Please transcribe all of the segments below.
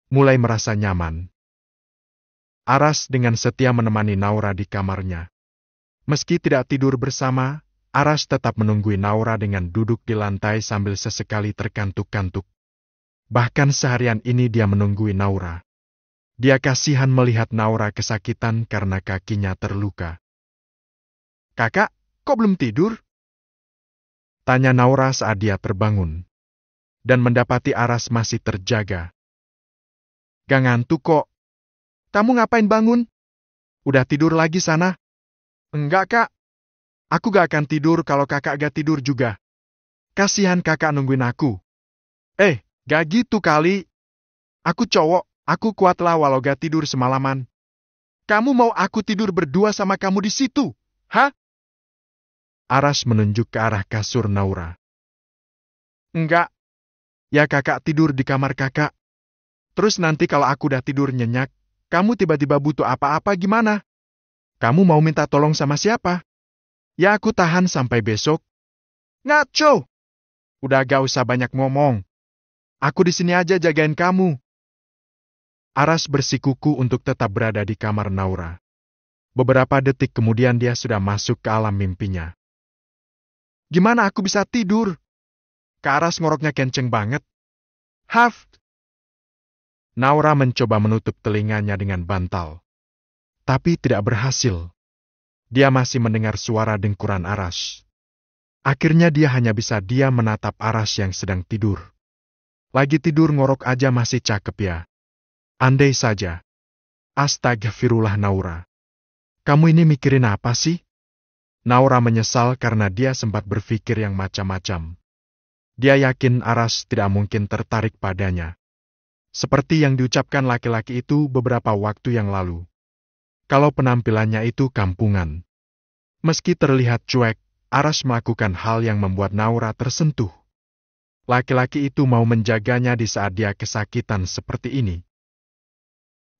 mulai merasa nyaman. Aras dengan setia menemani Naura di kamarnya. Meski tidak tidur bersama, Aras tetap menunggui Naura dengan duduk di lantai sambil sesekali terkantuk-kantuk. Bahkan seharian ini dia menunggui Naura. Dia kasihan melihat Naura kesakitan karena kakinya terluka. "Kakak, kok belum tidur?" tanya Naura saat dia terbangun. Dan mendapati Aras masih terjaga. "Gak ngantuk kok. Kamu ngapain bangun? Udah tidur lagi sana?" "Enggak, Kak. Aku gak akan tidur kalau kakak gak tidur juga. Kasihan kakak nungguin aku." Gak gitu kali. Aku cowok, aku kuatlah walau gak tidur semalaman. Kamu mau aku tidur berdua sama kamu di situ? Hah?" Aras menunjuk ke arah kasur Naura. "Enggak. Ya kakak tidur di kamar kakak. Terus nanti kalau aku udah tidur nyenyak, kamu tiba-tiba butuh apa-apa gimana? Kamu mau minta tolong sama siapa? Ya aku tahan sampai besok." "Ngaco! Udah gak usah banyak ngomong. Aku di sini aja jagain kamu." Aras bersikuku untuk tetap berada di kamar Naura. Beberapa detik kemudian dia sudah masuk ke alam mimpinya. "Gimana aku bisa tidur? Kak Aras ngoroknya kenceng banget." "Haf!" Naura mencoba menutup telinganya dengan bantal. Tapi tidak berhasil. Dia masih mendengar suara dengkuran Aras. Akhirnya dia hanya bisa diam menatap Aras yang sedang tidur. Lagi tidur ngorok aja masih cakep ya. Andai saja. Astagfirullah Naura. Kamu ini mikirin apa sih? Naura menyesal karena dia sempat berpikir yang macam-macam. Dia yakin Aras tidak mungkin tertarik padanya. Seperti yang diucapkan laki-laki itu beberapa waktu yang lalu. Kalau penampilannya itu kampungan. Meski terlihat cuek, Aras melakukan hal yang membuat Naura tersentuh. Laki-laki itu mau menjaganya di saat dia kesakitan seperti ini.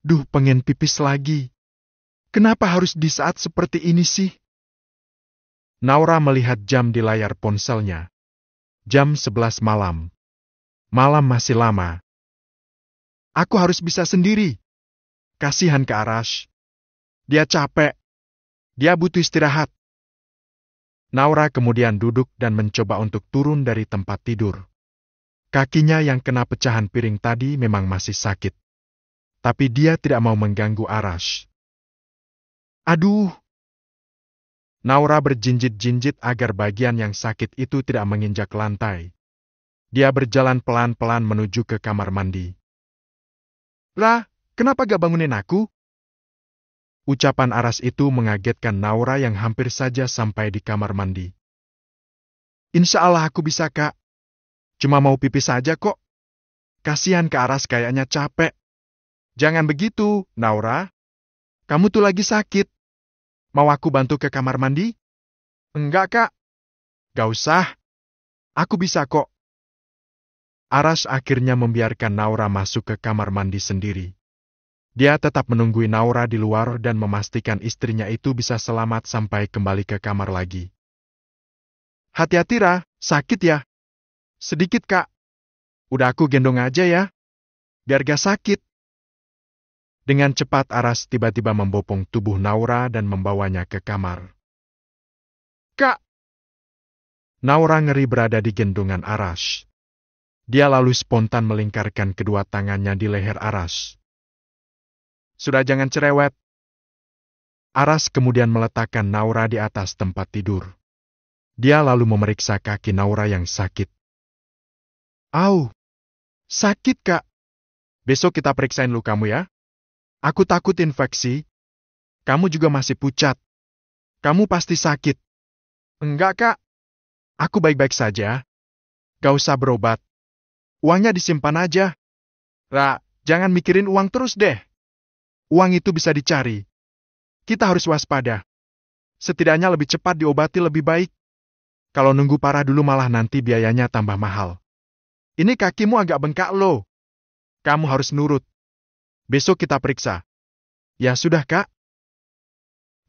Duh, pengen pipis lagi. Kenapa harus di saat seperti ini sih? Naura melihat jam di layar ponselnya. Jam 11 malam. Malam masih lama. Aku harus bisa sendiri. Kasihan ke Aras. Dia capek. Dia butuh istirahat. Naura kemudian duduk dan mencoba untuk turun dari tempat tidur. Kakinya yang kena pecahan piring tadi memang masih sakit. Tapi dia tidak mau mengganggu Aras. Aduh! Naura berjinjit-jinjit agar bagian yang sakit itu tidak menginjak lantai. Dia berjalan pelan-pelan menuju ke kamar mandi. "Lah, kenapa gak bangunin aku?" Ucapan Aras itu mengagetkan Naura yang hampir saja sampai di kamar mandi. "Insya Allah aku bisa, Kak. Cuma mau pipis saja kok. Kasihan ke Aras kayaknya capek." "Jangan begitu, Naura. Kamu tuh lagi sakit. Mau aku bantu ke kamar mandi?" "Enggak, Kak. Gak usah. Aku bisa kok." Aras akhirnya membiarkan Naura masuk ke kamar mandi sendiri. Dia tetap menunggui Naura di luar dan memastikan istrinya itu bisa selamat sampai kembali ke kamar lagi. "Hati-hati, Ra. Sakit ya?" "Sedikit, Kak. Udah aku gendong aja ya. Biar gak sakit." Dengan cepat Aras tiba-tiba membopong tubuh Naura dan membawanya ke kamar. "Kak!" Naura ngeri berada di gendongan Aras. Dia lalu spontan melingkarkan kedua tangannya di leher Aras. "Sudah jangan cerewet." Aras kemudian meletakkan Naura di atas tempat tidur. Dia lalu memeriksa kaki Naura yang sakit. "Au! Sakit, Kak. Besok kita periksain lukamu ya. Aku takut infeksi. Kamu juga masih pucat. Kamu pasti sakit." "Enggak, Kak. Aku baik-baik saja. Gak usah berobat. Uangnya disimpan aja." "Ra, jangan mikirin uang terus deh. Uang itu bisa dicari. Kita harus waspada. Setidaknya lebih cepat diobati lebih baik. Kalau nunggu parah dulu malah nanti biayanya tambah mahal. Ini kakimu agak bengkak loh. Kamu harus nurut. Besok kita periksa." "Ya sudah, Kak."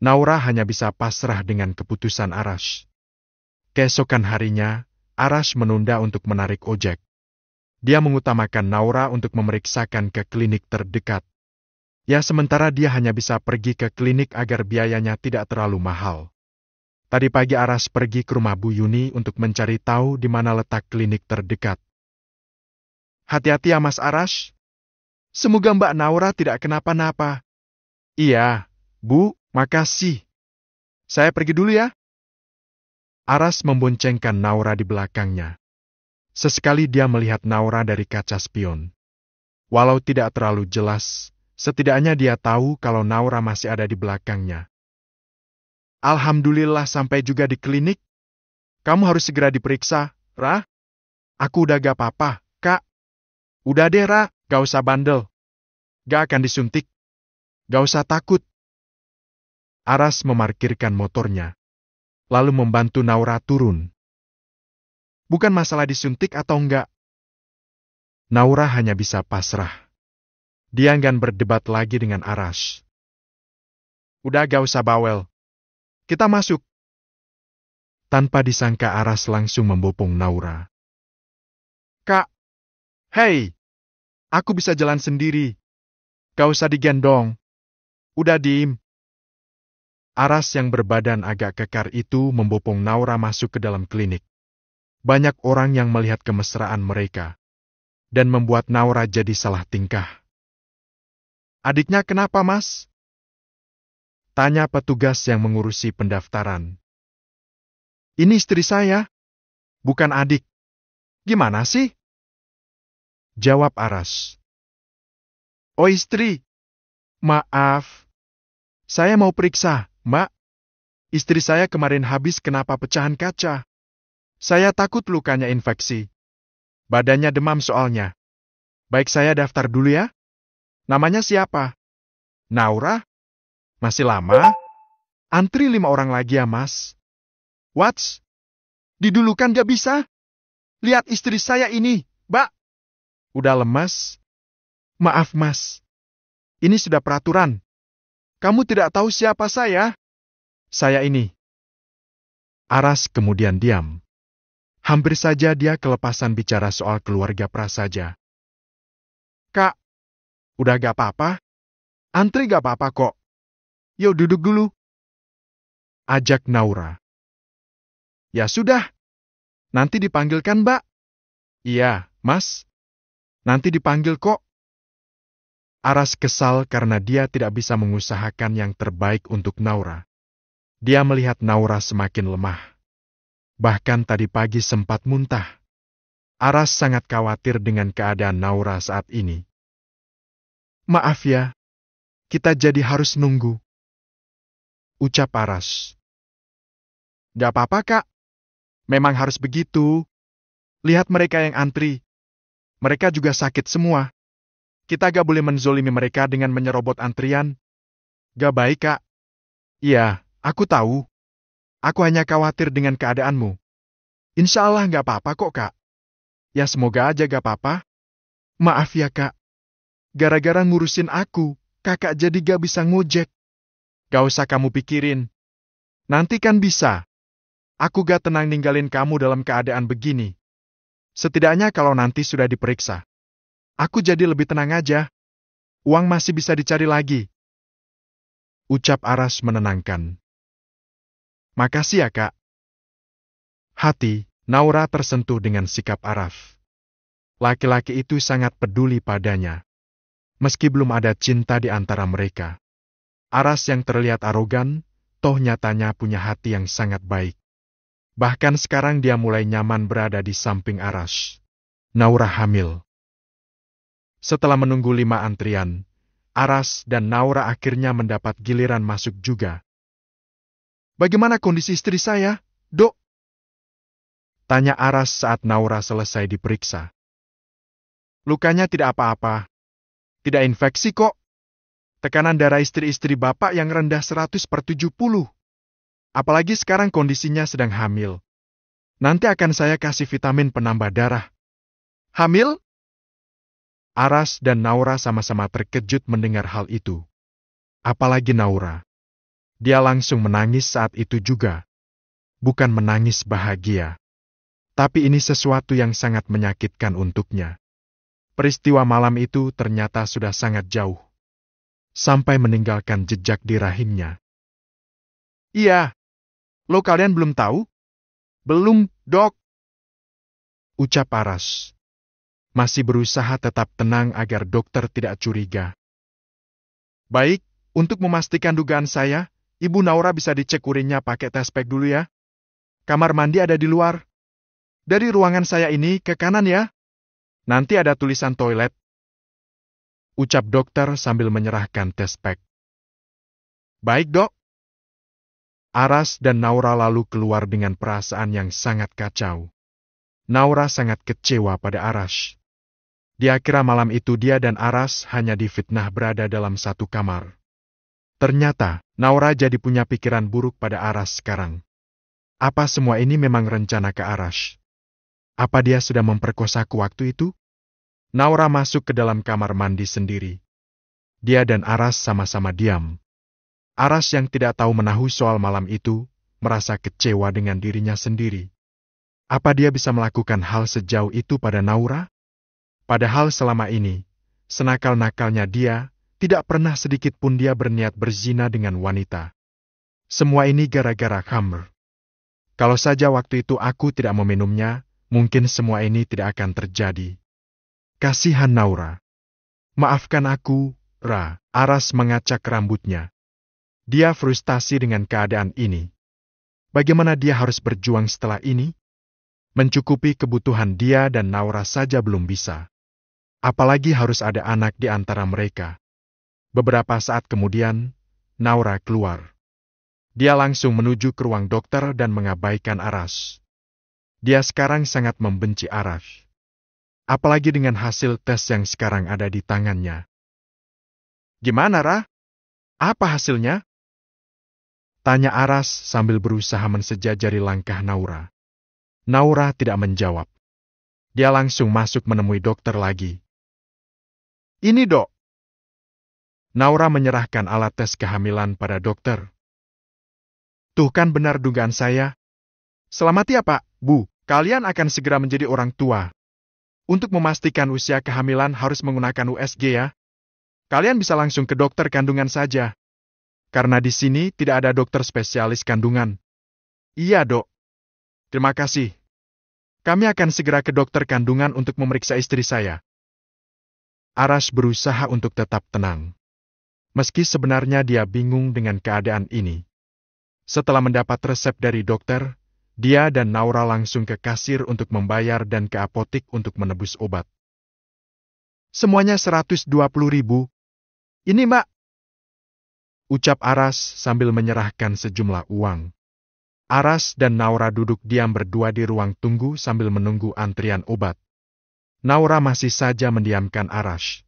Naura hanya bisa pasrah dengan keputusan Aras. Keesokan harinya, Aras menunda untuk menarik ojek. Dia mengutamakan Naura untuk memeriksakan ke klinik terdekat. Ya, sementara dia hanya bisa pergi ke klinik agar biayanya tidak terlalu mahal. Tadi pagi Aras pergi ke rumah Bu Yuni untuk mencari tahu di mana letak klinik terdekat. Hati-hati ya Mas Aras. Semoga Mbak Naura tidak kenapa-napa. Iya, Bu, makasih. Saya pergi dulu ya. Aras memboncengkan Naura di belakangnya. Sesekali dia melihat Naura dari kaca spion. Walau tidak terlalu jelas, setidaknya dia tahu kalau Naura masih ada di belakangnya. Alhamdulillah sampai juga di klinik. Kamu harus segera diperiksa, Ra. Aku udah gak apa-apa, Kak. Udah deh, Ra, gak usah bandel. Gak akan disuntik. Gak usah takut. Aras memarkirkan motornya, lalu membantu Naura turun. Bukan masalah disuntik atau enggak. Naura hanya bisa pasrah. Dia enggan berdebat lagi dengan Aras. Udah gak usah bawel. Kita masuk. Tanpa disangka Aras langsung membopong Naura. Kak. Hei. Aku bisa jalan sendiri. Gak usah digendong. Udah diem. Aras yang berbadan agak kekar itu membopong Naura masuk ke dalam klinik. Banyak orang yang melihat kemesraan mereka, dan membuat Naura jadi salah tingkah. Adiknya kenapa, Mas? Tanya petugas yang mengurusi pendaftaran. Ini istri saya, bukan adik. Gimana sih? Jawab Aras. Oh istri, maaf. Saya mau periksa, Mbak. Istri saya kemarin habis kenapa pecahan kaca. Saya takut lukanya infeksi. Badannya demam soalnya. Baik saya daftar dulu ya. Namanya siapa? Naura? Masih lama? Antri 5 orang lagi ya, Mas. What's? Didulukan gak bisa? Lihat istri saya ini, Mbak. Udah lemas? Maaf, Mas. Ini sudah peraturan. Kamu tidak tahu siapa saya? Saya ini. Aras kemudian diam. Hampir saja dia kelepasan bicara soal keluarga prasaja. Kak, udah gak apa-apa? Antri gak apa-apa kok. Yuk duduk dulu. Ajak Naura. Ya sudah. Nanti dipanggilkan, Mbak? Iya, Mas. Nanti dipanggil kok. Aras kesal karena dia tidak bisa mengusahakan yang terbaik untuk Naura. Dia melihat Naura semakin lemah. Bahkan tadi pagi sempat muntah. Aras sangat khawatir dengan keadaan Naura saat ini. Maaf ya, kita jadi harus nunggu. Ucap Aras. Gak apa-apa, Kak. Memang harus begitu. Lihat mereka yang antri. Mereka juga sakit semua. Kita gak boleh menzolimi mereka dengan menyerobot antrian. Gak baik, Kak. Iya, aku tahu. Aku hanya khawatir dengan keadaanmu. Insya Allah gak apa-apa kok, Kak. Ya semoga aja gak apa-apa. Maaf ya, Kak. Gara-gara ngurusin aku, Kakak jadi gak bisa ngojek. Gak usah kamu pikirin. Nanti kan bisa. Aku gak tenang ninggalin kamu dalam keadaan begini. Setidaknya kalau nanti sudah diperiksa. Aku jadi lebih tenang aja. Uang masih bisa dicari lagi. Ucap Aras menenangkan. Makasih ya, Kak. Hati Naura tersentuh dengan sikap Araf. Laki-laki itu sangat peduli padanya. Meski belum ada cinta di antara mereka. Aras yang terlihat arogan, toh nyatanya punya hati yang sangat baik. Bahkan sekarang dia mulai nyaman berada di samping Aras. Naura hamil. Setelah menunggu 5 antrian, Aras dan Naura akhirnya mendapat giliran masuk juga. Bagaimana kondisi istri saya, Dok? Tanya Aras saat Naura selesai diperiksa. Lukanya tidak apa-apa. Tidak infeksi kok. Tekanan darah istri-istri Bapak yang rendah 100/70. Apalagi sekarang kondisinya sedang hamil. Nanti akan saya kasih vitamin penambah darah. Hamil? Aras dan Naura sama-sama terkejut mendengar hal itu. Apalagi Naura. Dia langsung menangis saat itu juga. Bukan menangis bahagia. Tapi ini sesuatu yang sangat menyakitkan untuknya. Peristiwa malam itu ternyata sudah sangat jauh, sampai meninggalkan jejak di rahimnya. Iya, lo kalian belum tahu? Belum, Dok. Ucap Aras. Masih berusaha tetap tenang agar dokter tidak curiga. Baik, untuk memastikan dugaan saya, Ibu Naura bisa dicek urinnya pakai tes pack dulu ya. Kamar mandi ada di luar. Dari ruangan saya ini ke kanan ya. Nanti ada tulisan toilet. Ucap dokter sambil menyerahkan tes pack. Baik, Dok. Aras dan Naura lalu keluar dengan perasaan yang sangat kacau. Naura sangat kecewa pada Aras. Dia kira malam itu dia dan Aras hanya difitnah berada dalam satu kamar. Ternyata, Naura jadi punya pikiran buruk pada Aras sekarang. Apa semua ini memang rencana ke Aras? Apa dia sudah memperkosaku waktu itu? Naura masuk ke dalam kamar mandi sendiri. Dia dan Aras sama-sama diam. Aras yang tidak tahu menahu soal malam itu, merasa kecewa dengan dirinya sendiri. Apa dia bisa melakukan hal sejauh itu pada Naura? Padahal selama ini, senakal-nakalnya dia, tidak pernah sedikit pun dia berniat berzina dengan wanita. Semua ini gara-gara khamr. Kalau saja waktu itu aku tidak meminumnya, mungkin semua ini tidak akan terjadi. Kasihan Naura. Maafkan aku, Ra. Aras mengacak rambutnya. Dia frustasi dengan keadaan ini. Bagaimana dia harus berjuang setelah ini? Mencukupi kebutuhan dia dan Naura saja belum bisa. Apalagi harus ada anak di antara mereka. Beberapa saat kemudian, Naura keluar. Dia langsung menuju ke ruang dokter dan mengabaikan Aras. Dia sekarang sangat membenci Aras. Apalagi dengan hasil tes yang sekarang ada di tangannya. Gimana, Ra? Apa hasilnya? Tanya Aras sambil berusaha mensejajari langkah Naura. Naura tidak menjawab. Dia langsung masuk menemui dokter lagi. Ini, Dok. Naura menyerahkan alat tes kehamilan pada dokter. Tuh kan benar dugaan saya. Selamat ya, Pak, Bu. Kalian akan segera menjadi orang tua. Untuk memastikan usia kehamilan harus menggunakan USG ya. Kalian bisa langsung ke dokter kandungan saja. Karena di sini tidak ada dokter spesialis kandungan. Iya, Dok. Terima kasih. Kami akan segera ke dokter kandungan untuk memeriksa istri saya. Aras berusaha untuk tetap tenang. Meski sebenarnya dia bingung dengan keadaan ini. Setelah mendapat resep dari dokter, dia dan Naura langsung ke kasir untuk membayar dan ke apotik untuk menebus obat. Semuanya 120.000. Ini, Mbak. Ucap Aras sambil menyerahkan sejumlah uang. Aras dan Naura duduk diam berdua di ruang tunggu sambil menunggu antrian obat. Naura masih saja mendiamkan Aras.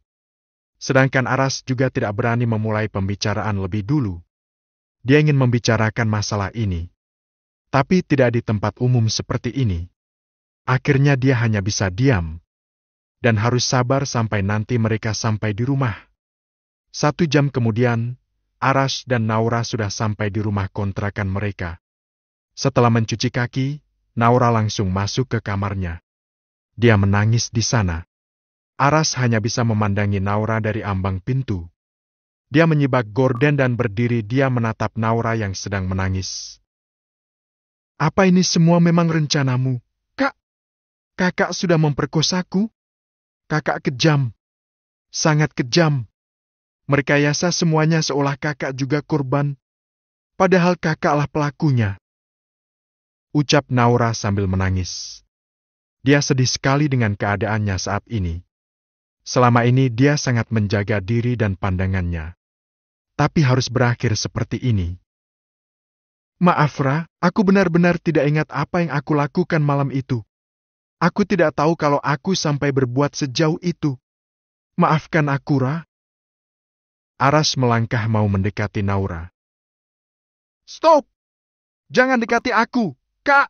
Sedangkan Aras juga tidak berani memulai pembicaraan lebih dulu. Dia ingin membicarakan masalah ini. Tapi tidak di tempat umum seperti ini. Akhirnya dia hanya bisa diam. Dan harus sabar sampai nanti mereka sampai di rumah. 1 jam kemudian, Aras dan Naura sudah sampai di rumah kontrakan mereka. Setelah mencuci kaki, Naura langsung masuk ke kamarnya. Dia menangis di sana. Aras hanya bisa memandangi Naura dari ambang pintu. Dia menyibak gorden dan berdiri dia menatap Naura yang sedang menangis. Apa ini semua memang rencanamu, Kak? Kakak sudah memperkosaku? Kakak kejam. Sangat kejam. Merekayasa semuanya seolah kakak juga korban. Padahal kakaklah pelakunya. Ucap Naura sambil menangis. Dia sedih sekali dengan keadaannya saat ini. Selama ini dia sangat menjaga diri dan pandangannya. Tapi harus berakhir seperti ini. Maaf, Ra, aku benar-benar tidak ingat apa yang aku lakukan malam itu. Aku tidak tahu kalau aku sampai berbuat sejauh itu. Maafkan aku, Ra. Aras melangkah mau mendekati Naura. Stop! Jangan dekati aku, Kak!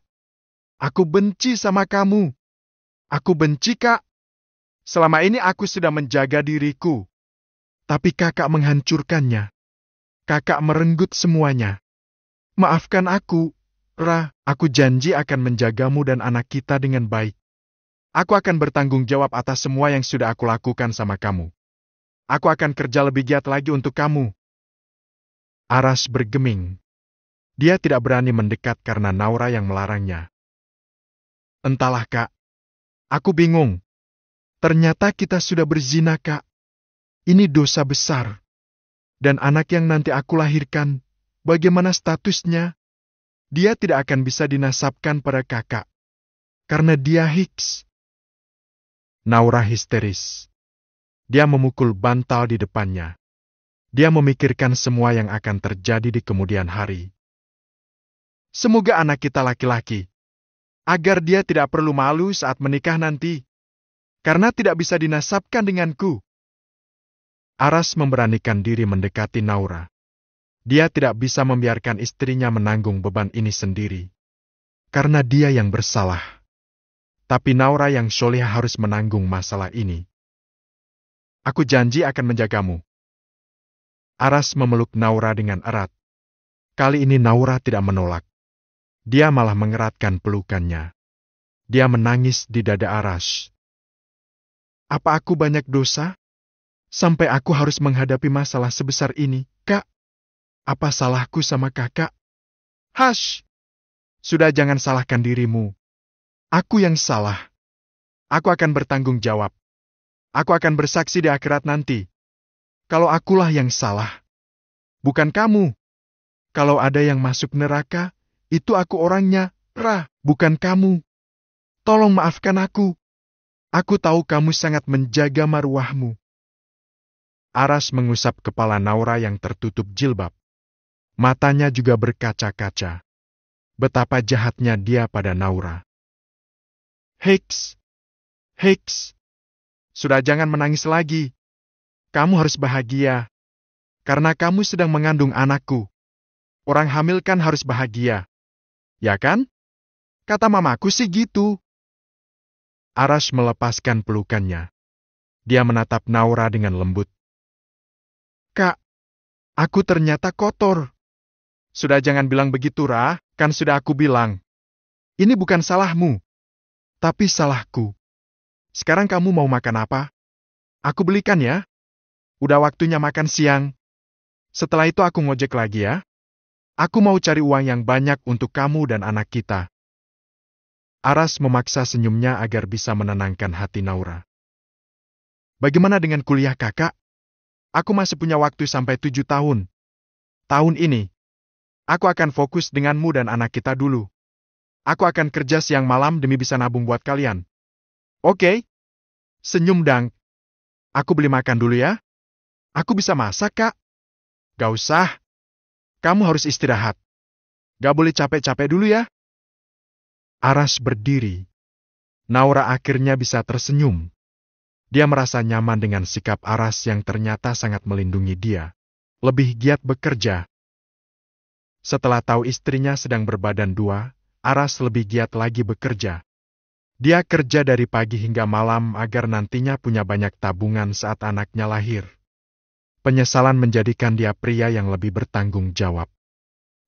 Aku benci sama kamu. Aku benci, Kak. Selama ini aku sudah menjaga diriku. Tapi kakak menghancurkannya. Kakak merenggut semuanya. Maafkan aku, Ra. Aku janji akan menjagamu dan anak kita dengan baik. Aku akan bertanggung jawab atas semua yang sudah aku lakukan sama kamu. Aku akan kerja lebih giat lagi untuk kamu. Aras bergeming. Dia tidak berani mendekat karena Naura yang melarangnya. Entahlah, Kak. Aku bingung. Ternyata kita sudah berzina, Kak. Ini dosa besar. Dan anak yang nanti aku lahirkan, bagaimana statusnya? Dia tidak akan bisa dinasabkan pada kakak. Karena dia Hicks. Naura histeris. Dia memukul bantal di depannya. Dia memikirkan semua yang akan terjadi di kemudian hari. Semoga anak kita laki-laki. Agar dia tidak perlu malu saat menikah nanti. Karena tidak bisa dinasabkan denganku. Aras memberanikan diri mendekati Naura. Dia tidak bisa membiarkan istrinya menanggung beban ini sendiri. Karena dia yang bersalah. Tapi Naura yang soleh harus menanggung masalah ini. Aku janji akan menjagamu. Aras memeluk Naura dengan erat. Kali ini Naura tidak menolak. Dia malah mengeratkan pelukannya. Dia menangis di dada Aras. Apa aku banyak dosa? Sampai aku harus menghadapi masalah sebesar ini, Kak? Apa salahku sama kakak? Hush! Sudah jangan salahkan dirimu. Aku yang salah. Aku akan bertanggung jawab. Aku akan bersaksi di akhirat nanti. Kalau akulah yang salah. Bukan kamu. Kalau ada yang masuk neraka, itu aku orangnya, bukan kamu. Tolong maafkan aku. Aku tahu kamu sangat menjaga marwahmu. Aras mengusap kepala Naura yang tertutup jilbab. Matanya juga berkaca-kaca. Betapa jahatnya dia pada Naura. Hicks. Sudah jangan menangis lagi. Kamu harus bahagia. Karena kamu sedang mengandung anakku. Orang hamil kan harus bahagia. Ya kan? Kata mamaku sih gitu. Aras melepaskan pelukannya. Dia menatap Naura dengan lembut. Kak, aku ternyata kotor. Sudah jangan bilang begitu, kan sudah aku bilang. Ini bukan salahmu. Tapi salahku. Sekarang kamu mau makan apa? Aku belikan ya. Udah waktunya makan siang. Setelah itu aku ngojek lagi ya. Aku mau cari uang yang banyak untuk kamu dan anak kita. Aras memaksa senyumnya agar bisa menenangkan hati Naura. Bagaimana dengan kuliah kakak? Aku masih punya waktu sampai 7 tahun. Tahun ini, aku akan fokus denganmu dan anak kita dulu. Aku akan kerja siang malam demi bisa nabung buat kalian. Oke? Senyum dang. Aku beli makan dulu ya. Aku bisa masak, Kak. Gak usah. Kamu harus istirahat. Gak boleh capek-capek dulu ya. Aras berdiri. Naura akhirnya bisa tersenyum. Dia merasa nyaman dengan sikap Aras yang ternyata sangat melindungi dia. Lebih giat bekerja. Setelah tahu istrinya sedang berbadan dua, Aras lebih giat lagi bekerja. Dia kerja dari pagi hingga malam agar nantinya punya banyak tabungan saat anaknya lahir. Penyesalan menjadikan dia pria yang lebih bertanggung jawab.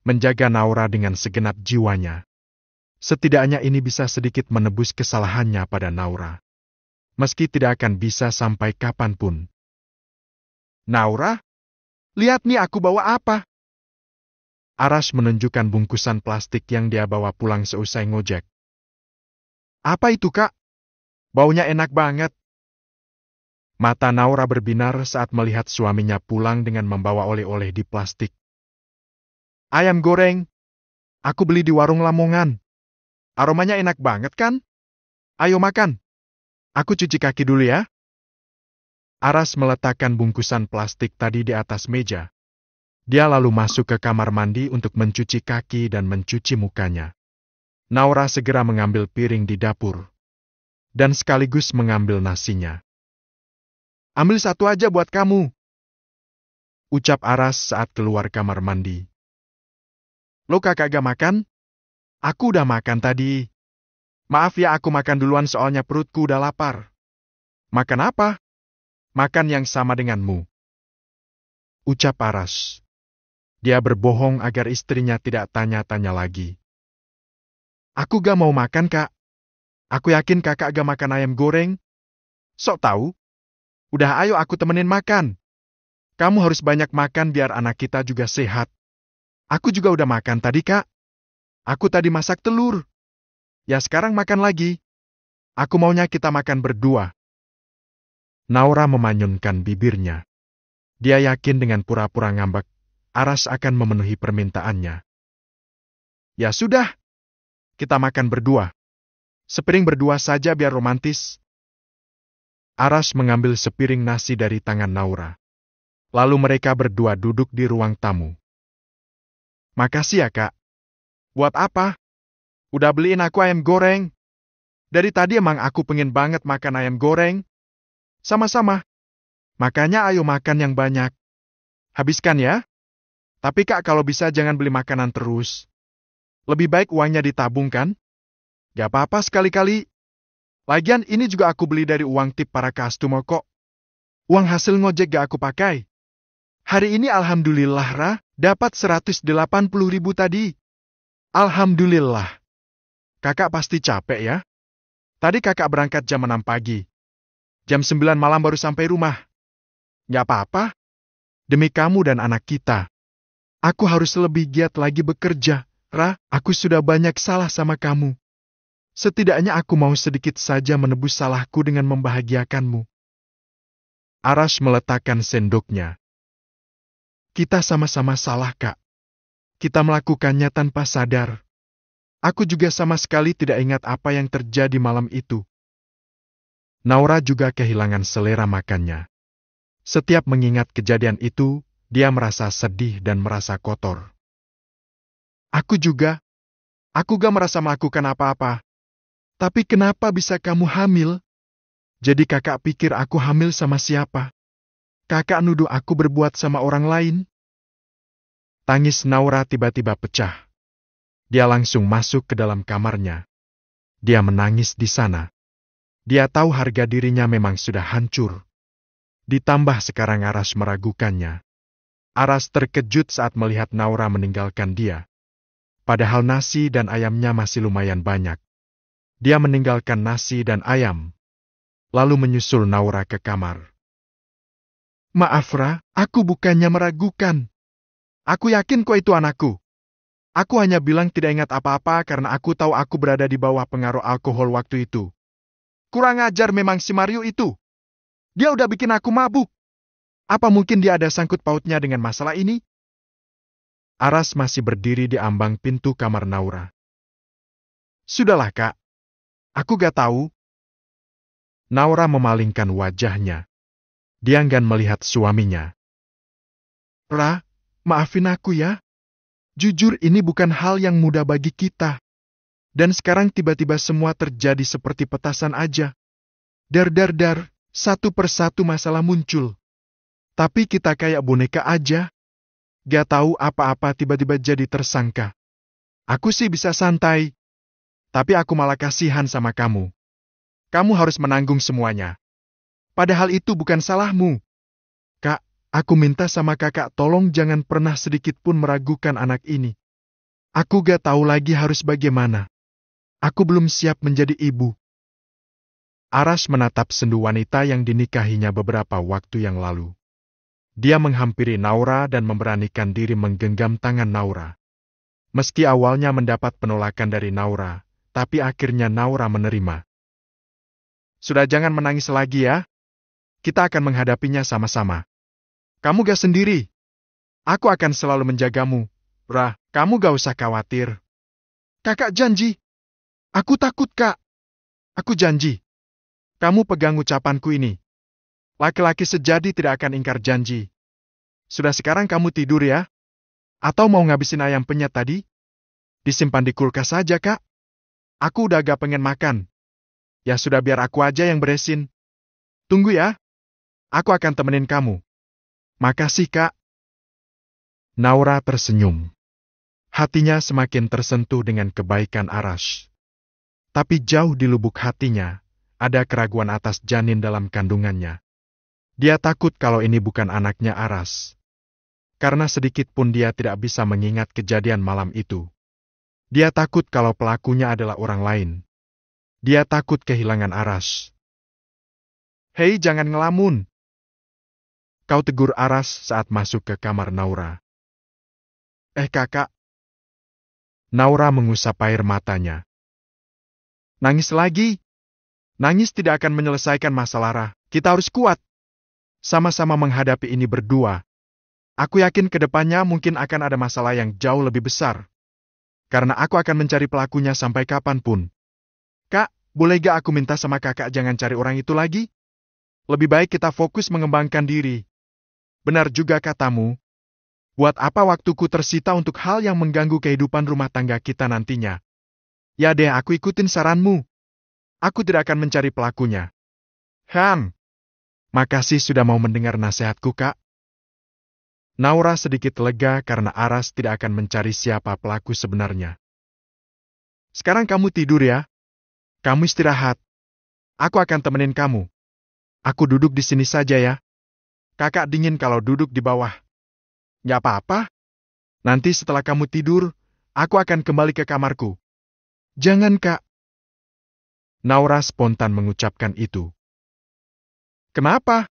Menjaga Naura dengan segenap jiwanya. Setidaknya ini bisa sedikit menebus kesalahannya pada Naura. Meski tidak akan bisa sampai kapanpun. Naura, lihat nih aku bawa apa. Aras menunjukkan bungkusan plastik yang dia bawa pulang seusai ngojek. Apa itu, Kak? Baunya enak banget. Mata Naura berbinar saat melihat suaminya pulang dengan membawa oleh-oleh di plastik. Ayam goreng. Aku beli di warung Lamongan. Aromanya enak banget kan? Ayo makan. Aku cuci kaki dulu ya. Aras meletakkan bungkusan plastik tadi di atas meja. Dia lalu masuk ke kamar mandi untuk mencuci kaki dan mencuci mukanya. Naura segera mengambil piring di dapur. Dan sekaligus mengambil nasinya. Ambil satu aja buat kamu. Ucap Aras saat keluar kamar mandi. Lo kakak gak makan? Aku udah makan tadi. Maaf ya aku makan duluan soalnya perutku udah lapar. Makan apa? Makan yang sama denganmu. Ucap Aras. Dia berbohong agar istrinya tidak tanya-tanya lagi. Aku gak mau makan, Kak. Aku yakin kakak gak makan ayam goreng. Sok tahu. Udah ayo aku temenin makan. Kamu harus banyak makan biar anak kita juga sehat. Aku juga udah makan tadi, Kak. Aku tadi masak telur. Ya sekarang makan lagi. Aku maunya kita makan berdua. Naura memanyunkan bibirnya. Dia yakin dengan pura-pura ngambek, Aras akan memenuhi permintaannya. Ya sudah, kita makan berdua. Sepiring berdua saja biar romantis. Aras mengambil sepiring nasi dari tangan Naura. Lalu mereka berdua duduk di ruang tamu. Makasih ya, Kak. Buat apa? Udah beliin aku ayam goreng. Dari tadi emang aku pengen banget makan ayam goreng. Sama-sama. Makanya ayo makan yang banyak. Habiskan ya. Tapi Kak, kalau bisa jangan beli makanan terus. Lebih baik uangnya ditabung kan? Gak apa-apa sekali-kali. Lagian ini juga aku beli dari uang tip para customer kok. Uang hasil ngojek gak aku pakai. Hari ini alhamdulillah Ra, dapat 180.000 tadi. Alhamdulillah. Kakak pasti capek ya? Tadi kakak berangkat jam 6 pagi. Jam 9 malam baru sampai rumah. Gak apa-apa. Demi kamu dan anak kita. Aku harus lebih giat lagi bekerja. Ra, aku sudah banyak salah sama kamu. Setidaknya aku mau sedikit saja menebus salahku dengan membahagiakanmu. Aras meletakkan sendoknya. Kita sama-sama salah, Kak. Kita melakukannya tanpa sadar. Aku juga sama sekali tidak ingat apa yang terjadi malam itu. Naura juga kehilangan selera makannya. Setiap mengingat kejadian itu, dia merasa sedih dan merasa kotor. Aku gak merasa melakukan apa-apa. Tapi kenapa bisa kamu hamil? Jadi kakak pikir aku hamil sama siapa? Kakak nuduh aku berbuat sama orang lain? Tangis Naura tiba-tiba pecah. Dia langsung masuk ke dalam kamarnya. Dia menangis di sana. Dia tahu harga dirinya memang sudah hancur. Ditambah sekarang Aras meragukannya. Aras terkejut saat melihat Naura meninggalkan dia. Padahal nasi dan ayamnya masih lumayan banyak. Dia meninggalkan nasi dan ayam. Lalu menyusul Naura ke kamar. Maaf Ra, aku bukannya meragukan. Aku yakin kok itu anakku. Aku hanya bilang tidak ingat apa-apa karena aku tahu aku berada di bawah pengaruh alkohol waktu itu. Kurang ajar memang si Mario itu. Dia udah bikin aku mabuk. Apa mungkin dia ada sangkut pautnya dengan masalah ini? Aras masih berdiri di ambang pintu kamar Naura. Sudahlah, Kak. Aku gak tahu. Naura memalingkan wajahnya. Dia enggan melihat suaminya. Ra, maafin aku ya. Jujur ini bukan hal yang mudah bagi kita. Dan sekarang tiba-tiba semua terjadi seperti petasan aja. Dar, satu persatu masalah muncul. Tapi kita kayak boneka aja. Gak tahu apa-apa tiba-tiba jadi tersangka. Aku sih bisa santai. Tapi aku malah kasihan sama kamu. Kamu harus menanggung semuanya. Padahal itu bukan salahmu. Kak, aku minta sama kakak tolong jangan pernah sedikit pun meragukan anak ini. Aku gak tahu lagi harus bagaimana. Aku belum siap menjadi ibu. Aras menatap sendu wanita yang dinikahinya beberapa waktu yang lalu. Dia menghampiri Naura dan memberanikan diri menggenggam tangan Naura. Meski awalnya mendapat penolakan dari Naura, tapi akhirnya Naura menerima. Sudah jangan menangis lagi ya. Kita akan menghadapinya sama-sama. Kamu gak sendiri. Aku akan selalu menjagamu. Ra, kamu gak usah khawatir. Kakak janji. Aku takut, Kak. Aku janji. Kamu pegang ucapanku ini. Laki-laki sejati tidak akan ingkar janji. Sudah sekarang kamu tidur ya? Atau mau ngabisin ayam penyet tadi? Disimpan di kulkas saja, Kak. Aku udah gak pengen makan. Ya sudah biar aku aja yang beresin. Tunggu ya. Aku akan temenin kamu. Makasih, Kak. Naura tersenyum. Hatinya semakin tersentuh dengan kebaikan Aras. Tapi jauh di lubuk hatinya, ada keraguan atas janin dalam kandungannya. Dia takut kalau ini bukan anaknya Aras. Karena sedikit pun dia tidak bisa mengingat kejadian malam itu. Dia takut kalau pelakunya adalah orang lain. Dia takut kehilangan Aras. "Hei, jangan ngelamun," kau tegur Aras saat masuk ke kamar Naura. Kakak." Naura mengusap air matanya. "Nangis lagi? Nangis tidak akan menyelesaikan masalah. Kita harus kuat. Sama-sama menghadapi ini berdua. Aku yakin ke depannya mungkin akan ada masalah yang jauh lebih besar. Karena aku akan mencari pelakunya sampai kapanpun. Kak, boleh gak aku minta sama kakak jangan cari orang itu lagi? Lebih baik kita fokus mengembangkan diri. Benar juga katamu. Buat apa waktuku tersita untuk hal yang mengganggu kehidupan rumah tangga kita nantinya? Ya deh, aku ikutin saranmu. Aku tidak akan mencari pelakunya." Makasih sudah mau mendengar nasihatku, Kak." Naura sedikit lega karena Aras tidak akan mencari siapa pelaku sebenarnya. "Sekarang kamu tidur ya. Kamu istirahat. Aku akan temenin kamu. Aku duduk di sini saja ya. Kakak dingin kalau duduk di bawah." "Nggak apa-apa. Nanti setelah kamu tidur, aku akan kembali ke kamarku." "Jangan, Kak." Naura spontan mengucapkan itu. "Kenapa?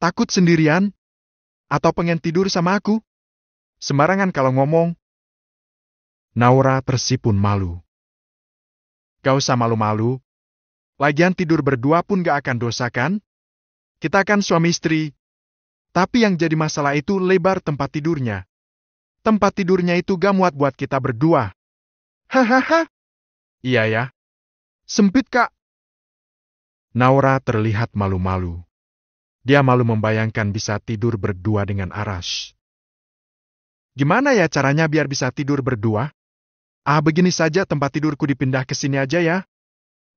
Takut sendirian? Atau pengen tidur sama aku? Sembarangan kalau ngomong." Naura tersipun malu. "Gak usah malu-malu. Lagian tidur berdua pun gak akan dosa kan? Kita kan suami istri. Tapi yang jadi masalah itu lebar tempat tidurnya. Tempat tidurnya itu gak muat buat kita berdua." "Hahaha. Iya ya. Sempit, Kak." Naura terlihat malu-malu. Dia malu membayangkan bisa tidur berdua dengan Aras. "Gimana ya caranya biar bisa tidur berdua? Begini saja tempat tidurku dipindah ke sini aja ya."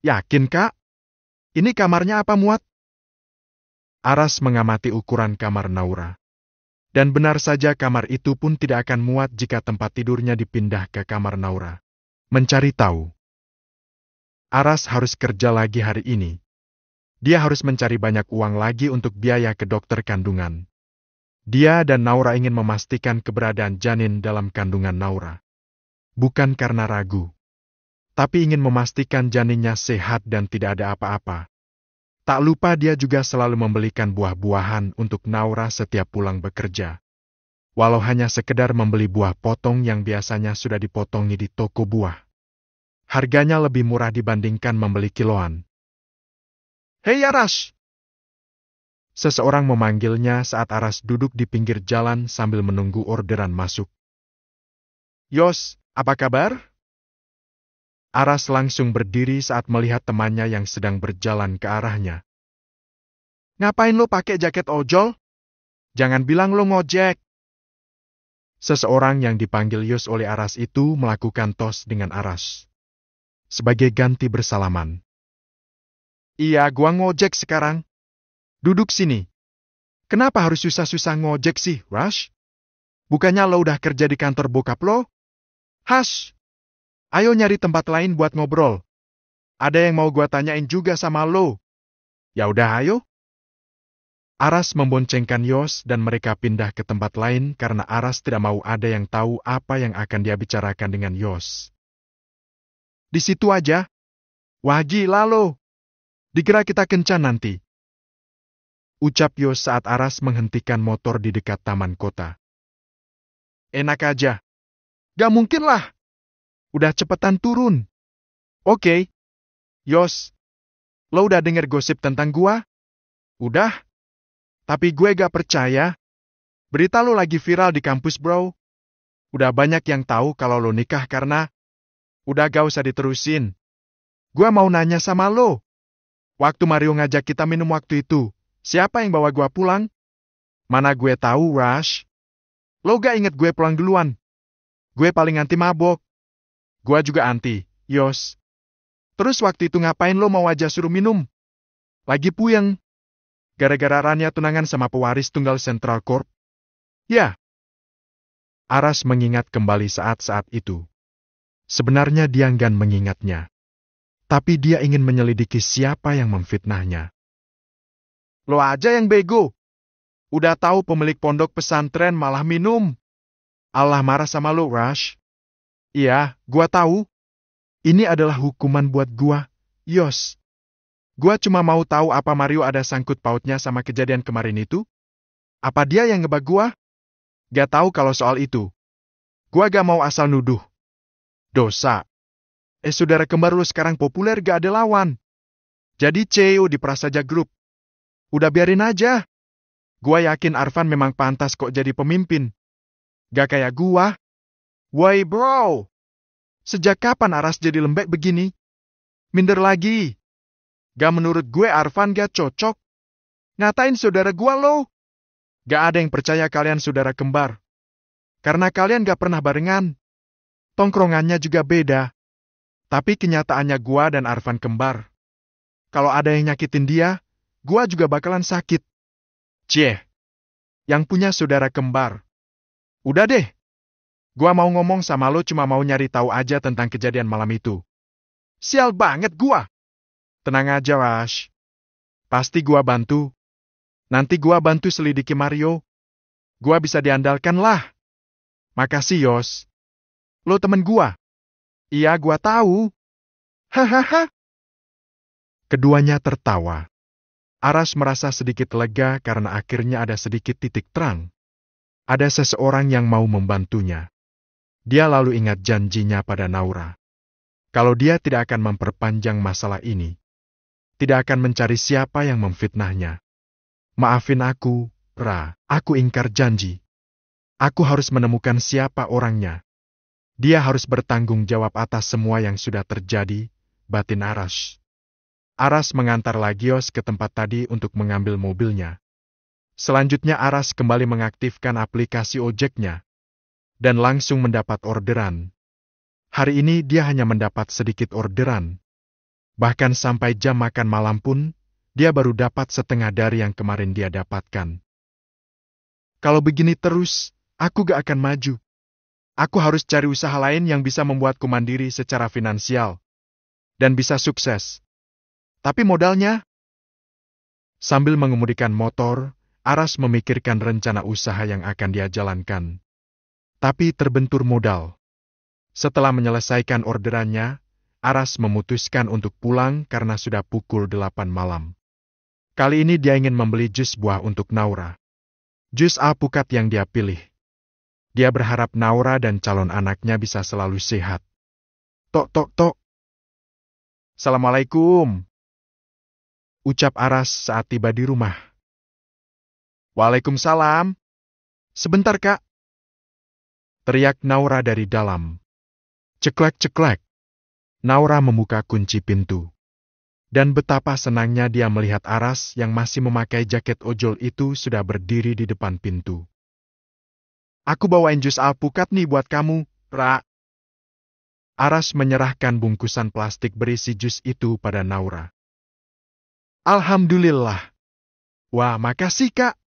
"Yakin, Kak? Ini kamarnya apa muat?" Aras mengamati ukuran kamar Naura. Dan benar saja kamar itu pun tidak akan muat jika tempat tidurnya dipindah ke kamar Naura. Mencari tahu. Aras harus kerja lagi hari ini. Dia harus mencari banyak uang lagi untuk biaya ke dokter kandungan. Dia dan Naura ingin memastikan keberadaan janin dalam kandungan Naura. Bukan karena ragu, tapi ingin memastikan janinnya sehat dan tidak ada apa-apa. Tak lupa dia juga selalu membelikan buah-buahan untuk Naura setiap pulang bekerja. Walau hanya sekedar membeli buah potong yang biasanya sudah dipotongi di toko buah. Harganya lebih murah dibandingkan membeli kiloan. "Hei Aras!" Seseorang memanggilnya saat Aras duduk di pinggir jalan sambil menunggu orderan masuk. "Yos, apa kabar?" Aras langsung berdiri saat melihat temannya yang sedang berjalan ke arahnya. "Ngapain lo pakai jaket ojol? Jangan bilang lo ngojek." Seseorang yang dipanggil Yos oleh Aras itu melakukan tos dengan Aras. Sebagai ganti bersalaman. "Iya, gua ngojek sekarang. Duduk sini. Kenapa harus susah-susah ngojek sih, Rush? Bukannya lo udah kerja di kantor bokap lo? Hash! Ayo nyari tempat lain buat ngobrol. Ada yang mau gua tanyain juga sama lo." "Ya udah, ayo." Aras memboncengkan Yos dan mereka pindah ke tempat lain karena Aras tidak mau ada yang tahu apa yang akan dia bicarakan dengan Yos. "Di situ aja? Wah gila lo. Dikira kita kencan nanti." Ucap Yos saat Aras menghentikan motor di dekat taman kota. "Enak aja. Gak mungkin lah. Udah cepetan turun." "Oke. Yos, lo udah denger gosip tentang gua?" "Udah. Tapi gue gak percaya. Berita lo lagi viral di kampus, bro. Udah banyak yang tahu kalau lo nikah karena..." "Udah gak usah diterusin. Gua mau nanya sama lo. Waktu Mario ngajak kita minum waktu itu, siapa yang bawa gua pulang?" "Mana gue tahu, Rush. Lo gak inget gue pulang duluan. Gue paling anti mabok." "Gua juga anti, Yos. Terus waktu itu ngapain lo mau aja suruh minum? Lagi puyeng. Gara-gara Rania tunangan sama pewaris tunggal Central Corp?" "Ya." Aras mengingat kembali saat-saat itu. Sebenarnya dia enggan mengingatnya. Tapi dia ingin menyelidiki siapa yang memfitnahnya. "Lo aja yang bego. Udah tahu pemilik pondok pesantren malah minum. Allah marah sama lo, Rush." "Iya, gua tahu. Ini adalah hukuman buat gua. Yos, gua cuma mau tahu apa Mario ada sangkut pautnya sama kejadian kemarin itu? Apa dia yang ngebug gua? Gak tahu kalau soal itu. Gua gak mau asal nuduh. Dosa. Saudara kembar lu sekarang populer gak ada lawan. Jadi CEO di Prasaja Group. Udah biarin aja. Gua yakin Arfan memang pantas kok jadi pemimpin. Gak kayak gua. Woi bro. Sejak kapan Aras jadi lembek begini? Minder lagi. Gak menurut gue Arfan gak cocok. Ngatain saudara gua lo. Gak ada yang percaya kalian saudara kembar. Karena kalian gak pernah barengan. Tongkrongannya juga beda. Tapi kenyataannya gua dan Arfan kembar. Kalau ada yang nyakitin dia, gua juga bakalan sakit. Cie. Yang punya saudara kembar. Udah deh. Gua mau ngomong sama lo cuma mau nyari tahu aja tentang kejadian malam itu. Sial banget gua. Tenang aja, Wash. Pasti gua bantu. Nanti gua bantu selidiki Mario. Gua bisa diandalkan lah. Makasih, Yos. Lo temen gua. Iya, gua tahu. Hahaha. Keduanya tertawa. Aras merasa sedikit lega karena akhirnya ada sedikit titik terang. Ada seseorang yang mau membantunya. Dia lalu ingat janjinya pada Naura. Kalau dia tidak akan memperpanjang masalah ini. Tidak akan mencari siapa yang memfitnahnya. Maafin aku, Ra. Aku ingkar janji. Aku harus menemukan siapa orangnya. Dia harus bertanggung jawab atas semua yang sudah terjadi, batin Aras. Aras mengantar Lagios ke tempat tadi untuk mengambil mobilnya. Selanjutnya Aras kembali mengaktifkan aplikasi ojeknya. Dan langsung mendapat orderan. Hari ini dia hanya mendapat sedikit orderan. Bahkan sampai jam makan malam pun, dia baru dapat setengah dari yang kemarin dia dapatkan. Kalau begini terus, aku gak akan maju. Aku harus cari usaha lain yang bisa membuatku mandiri secara finansial. Dan bisa sukses. Tapi modalnya? Sambil mengemudikan motor, Aras memikirkan rencana usaha yang akan dia jalankan. Tapi terbentur modal. Setelah menyelesaikan orderannya, Aras memutuskan untuk pulang karena sudah pukul 8 malam. Kali ini dia ingin membeli jus buah untuk Naura. Jus alpukat yang dia pilih. Dia berharap Naura dan calon anaknya bisa selalu sehat. Tok tok tok. Assalamualaikum. Ucap Aras saat tiba di rumah. Waalaikumsalam. Sebentar, Kak. Teriak Naura dari dalam. Ceklek ceklek. Naura membuka kunci pintu. Dan betapa senangnya dia melihat Aras yang masih memakai jaket ojol itu sudah berdiri di depan pintu. Aku bawain jus alpukat nih buat kamu, Ra. Aras menyerahkan bungkusan plastik berisi jus itu pada Naura. Alhamdulillah. Wah, makasih, Kak.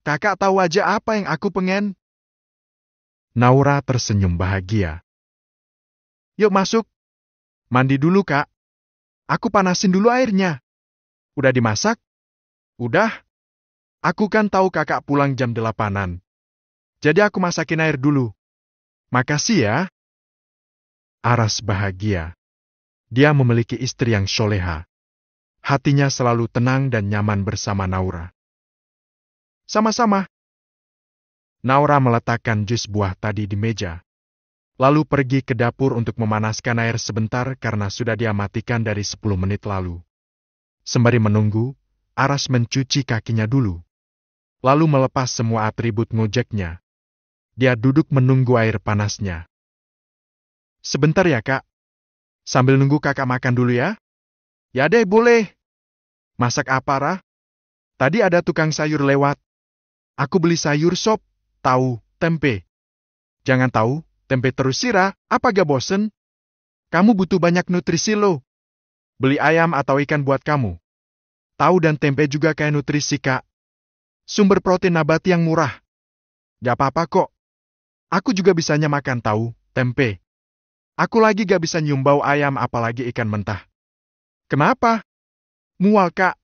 Kakak tahu aja apa yang aku pengen. Naura tersenyum bahagia. Yuk masuk. Mandi dulu, Kak. Aku panasin dulu airnya. Udah dimasak? Udah. Aku kan tahu kakak pulang jam 8-an. Jadi aku masakin air dulu. Makasih ya. Aras bahagia. Dia memiliki istri yang soleha. Hatinya selalu tenang dan nyaman bersama Naura. Sama-sama. Naura meletakkan jus buah tadi di meja. Lalu pergi ke dapur untuk memanaskan air sebentar karena sudah dia matikan dari 10 menit lalu. Sembari menunggu, Aras mencuci kakinya dulu. Lalu melepas semua atribut ngojeknya. Dia duduk menunggu air panasnya. Sebentar ya, Kak. Sambil nunggu kakak makan dulu ya. Ya deh, boleh. Masak apa, Ra? Tadi ada tukang sayur lewat. Aku beli sayur sop, tahu, tempe. Jangan tahu, tempe terus sira, apa gak bosen? Kamu butuh banyak nutrisi lo. Beli ayam atau ikan buat kamu. Tahu dan tempe juga kayak nutrisi, Kak. Sumber protein nabati yang murah. Gak apa-apa kok. Aku juga bisanya makan tahu, tempe. Aku lagi gak bisa nyium bau ayam apalagi ikan mentah. Kenapa? Mual, Kak.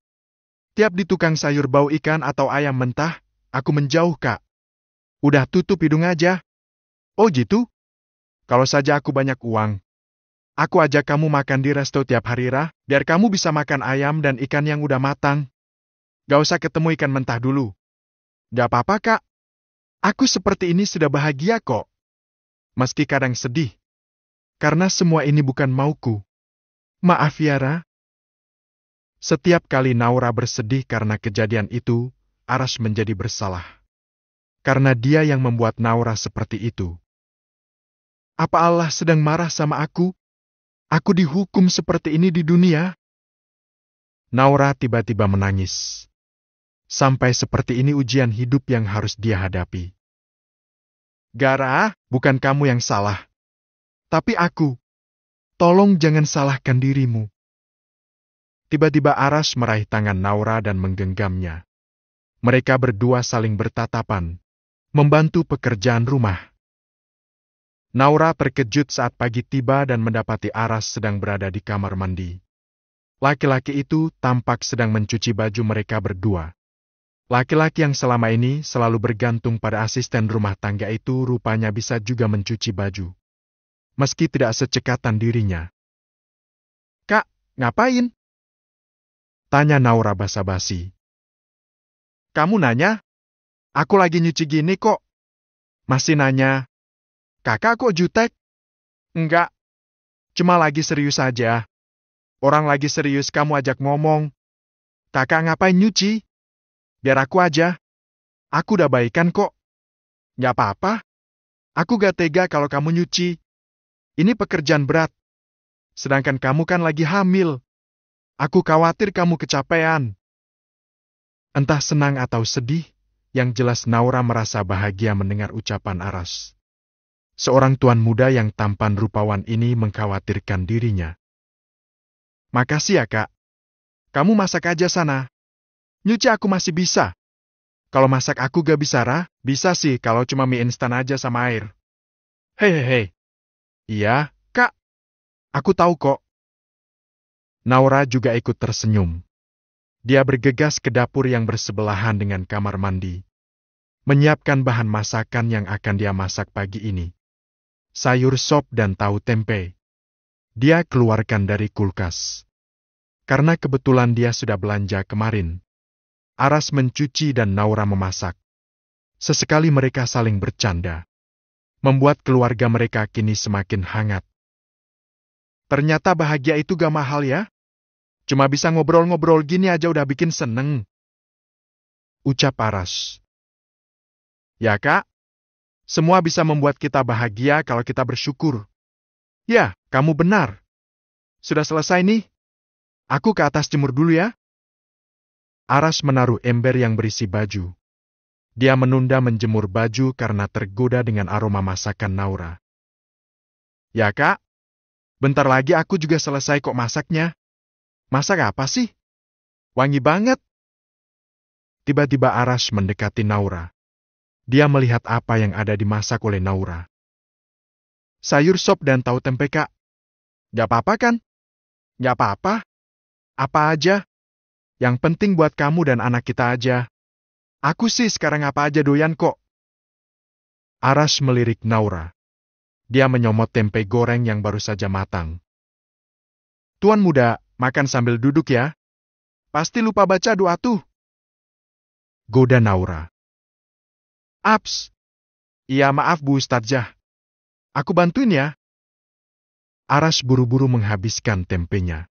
Tiap di tukang sayur bau ikan atau ayam mentah, aku menjauh, Kak. Udah tutup hidung aja. Oh gitu? Kalau saja aku banyak uang. Aku ajak kamu makan di resto tiap hari, Rah, biar kamu bisa makan ayam dan ikan yang udah matang. Gak usah ketemu ikan mentah dulu. Gak apa-apa, Kak. Aku seperti ini sudah bahagia kok. Meski kadang sedih. Karena semua ini bukan mauku. Maaf ya, Rah. Setiap kali Naura bersedih karena kejadian itu, Aras menjadi bersalah. Karena dia yang membuat Naura seperti itu. Apa Allah sedang marah sama aku? Aku dihukum seperti ini di dunia? Naura tiba-tiba menangis. Sampai seperti ini ujian hidup yang harus dia hadapi. Gara, bukan kamu yang salah. Tapi aku. Tolong jangan salahkan dirimu. Tiba-tiba Aras meraih tangan Naura dan menggenggamnya. Mereka berdua saling bertatapan, membantu pekerjaan rumah. Naura terkejut saat pagi tiba dan mendapati Aras sedang berada di kamar mandi. Laki-laki itu tampak sedang mencuci baju mereka berdua. Laki-laki yang selama ini selalu bergantung pada asisten rumah tangga itu rupanya bisa juga mencuci baju. Meski tidak secekatan dirinya. Kak, ngapain? Tanya Naura basa-basi. Kamu nanya? Aku lagi nyuci gini kok. Masih nanya. Kakak kok jutek? Enggak. Cuma lagi serius aja. Orang lagi serius kamu ajak ngomong. Kakak ngapain nyuci? Biar aku aja. Aku udah baikan kok. Nggak apa-apa. Aku gak tega kalau kamu nyuci. Ini pekerjaan berat. Sedangkan kamu kan lagi hamil. Aku khawatir kamu kecapean. Entah senang atau sedih, yang jelas Naura merasa bahagia mendengar ucapan Aras. Seorang tuan muda yang tampan rupawan ini mengkhawatirkan dirinya. Makasih ya, Kak. Kamu masak aja sana. Nyuci aku masih bisa. Kalau masak aku gak bisa, Rah. Bisa sih kalau cuma mie instan aja sama air. Hehehe. Iya, Kak. Aku tahu kok. Naura juga ikut tersenyum. Dia bergegas ke dapur yang bersebelahan dengan kamar mandi. Menyiapkan bahan masakan yang akan dia masak pagi ini. Sayur sop dan tahu tempe. Dia keluarkan dari kulkas. Karena kebetulan dia sudah belanja kemarin. Aras mencuci dan Naura memasak. Sesekali mereka saling bercanda. Membuat keluarga mereka kini semakin hangat. Ternyata bahagia itu gak mahal ya? Cuma bisa ngobrol-ngobrol gini aja udah bikin seneng. Ucap Aras. Ya Kak, semua bisa membuat kita bahagia kalau kita bersyukur. Ya, kamu benar. Sudah selesai nih. Aku ke atas jemur dulu ya. Aras menaruh ember yang berisi baju. Dia menunda menjemur baju karena tergoda dengan aroma masakan Naura. Ya Kak, bentar lagi aku juga selesai kok masaknya. Masak apa sih? Wangi banget. Tiba-tiba Aras mendekati Naura. Dia melihat apa yang ada dimasak oleh Naura. Sayur sop dan tahu tempe, Kak. Gak apa-apa kan? Gak apa-apa. Apa aja. Yang penting buat kamu dan anak kita aja. Aku sih sekarang apa aja doyan kok. Aras melirik Naura. Dia menyomot tempe goreng yang baru saja matang. Tuan muda, makan sambil duduk ya. Pasti lupa baca doa tuh. Goda Naura. Aps. Iya maaf Bu Ustadzah. Aku bantuin ya. Aras buru-buru menghabiskan tempenya.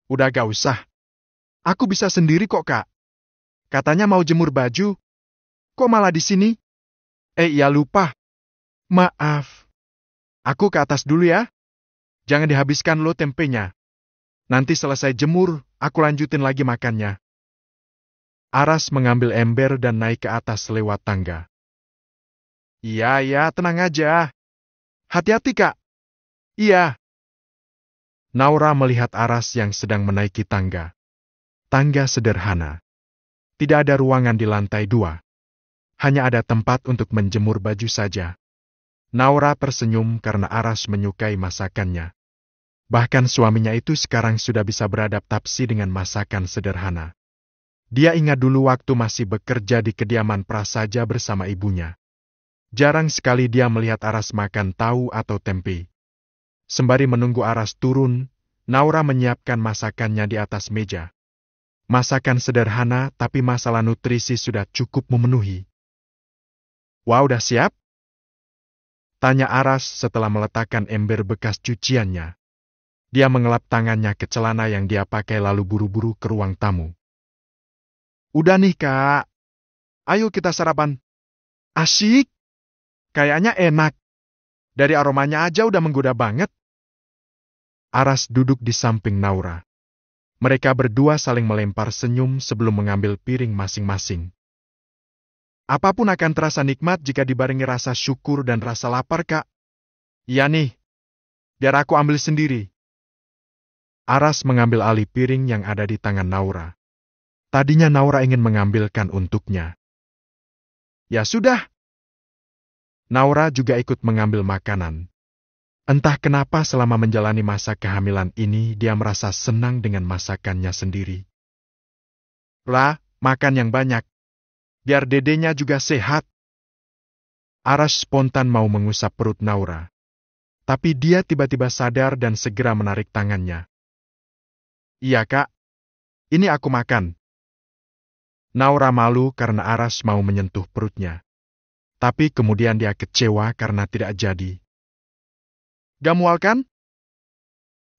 Udah gak usah. Aku bisa sendiri kok, Kak. Katanya mau jemur baju. Kok malah di sini? Iya lupa. Maaf. Aku ke atas dulu ya. Jangan dihabiskan lo tempenya. Nanti selesai jemur, aku lanjutin lagi makannya. Aras mengambil ember dan naik ke atas lewat tangga. Iya, tenang aja. Hati-hati, Kak. Iya. Naura melihat Aras yang sedang menaiki tangga. Tangga sederhana. Tidak ada ruangan di lantai 2. Hanya ada tempat untuk menjemur baju saja. Naura tersenyum karena Aras menyukai masakannya. Bahkan suaminya itu sekarang sudah bisa beradaptasi dengan masakan sederhana. Dia ingat dulu waktu masih bekerja di kediaman prasaja bersama ibunya. Jarang sekali dia melihat Aras makan tahu atau tempe. Sembari menunggu Aras turun, Naura menyiapkan masakannya di atas meja. Masakan sederhana tapi masalah nutrisi sudah cukup memenuhi. Wah, udah siap? Tanya Aras setelah meletakkan ember bekas cuciannya. Dia mengelap tangannya ke celana yang dia pakai lalu buru-buru ke ruang tamu. Udah nih, Kak. Ayo kita sarapan. Asyik. Kayaknya enak. Dari aromanya aja udah menggoda banget. Aras duduk di samping Naura. Mereka berdua saling melempar senyum sebelum mengambil piring masing-masing. Apapun akan terasa nikmat jika dibarengi rasa syukur dan rasa lapar, Kak. Iya nih. Biar aku ambil sendiri. Aras mengambil alih piring yang ada di tangan Naura. Tadinya Naura ingin mengambilkan untuknya. Ya sudah. Naura juga ikut mengambil makanan. Entah kenapa selama menjalani masa kehamilan ini dia merasa senang dengan masakannya sendiri. Lah, makan yang banyak. Biar dedenya juga sehat. Aras spontan mau mengusap perut Naura. Tapi dia tiba-tiba sadar dan segera menarik tangannya. Iya, Kak. Ini aku makan. Naura malu karena Aras mau menyentuh perutnya. Tapi kemudian dia kecewa karena tidak jadi. Gak mual kan?